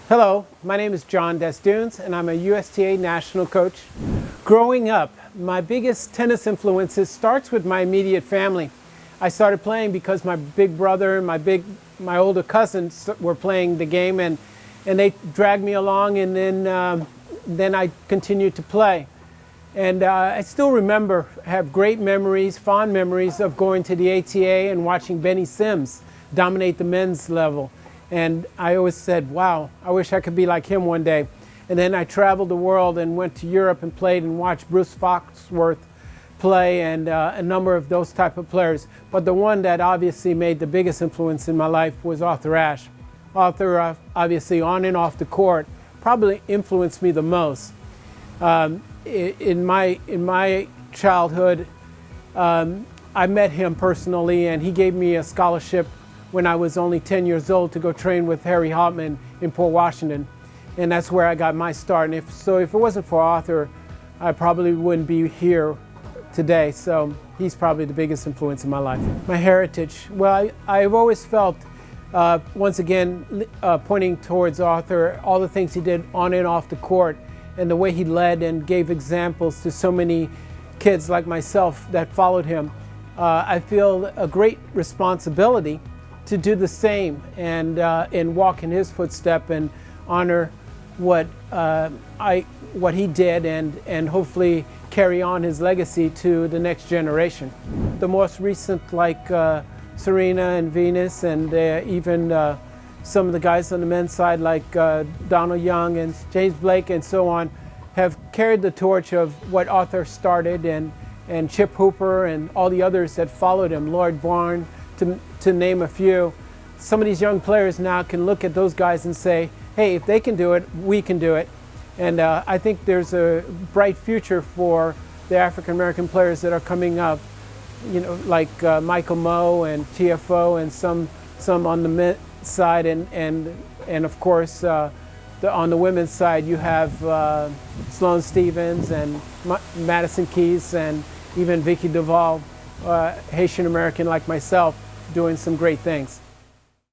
Hello, my name is John Desdunes, and I'm a USTA national coach. Growing up, my biggest tennis influences starts with my immediate family. I started playing because my big brother and my older cousins were playing the game, and they dragged me along, and then I continued to play. And I still have great memories, fond memories of going to the ATA and watching Benny Sims dominate the men's level. And I always said, wow, I wish I could be like him one day. And then I traveled the world and went to Europe and played and watched Bruce Foxworth play and a number of those type of players. But the one that obviously made the biggest influence in my life was Arthur Ashe. Arthur, obviously on and off the court, probably influenced me the most. In my childhood, I met him personally, and he gave me a scholarship when I was only 10 years old to go train with Harry Hopman in Port Washington. And that's where I got my start. And if it wasn't for Arthur, I probably wouldn't be here today. So he's probably the biggest influence in my life. My heritage, well, I've always felt, once again, pointing towards Arthur, all the things he did on and off the court, and the way he led and gave examples to so many kids like myself that followed him. I feel a great responsibility to do the same and walk in his footstep and honor what he did and hopefully carry on his legacy to the next generation. The most recent, like Serena and Venus, and even some of the guys on the men's side like Donald Young and James Blake and so on, have carried the torch of what Arthur started, and Chip Hooper and all the others that followed him, Lloyd Bourne, to name a few. Some of these young players now can look at those guys and say, hey, if they can do it, we can do it. And I think there's a bright future for the African American players that are coming up, you know, like Michael Moe and TFO, and some on the men's side, and of course on the women's side you have Sloane Stephens and Madison Keys and even Vicky Duvall, Haitian American like myself, doing some great things.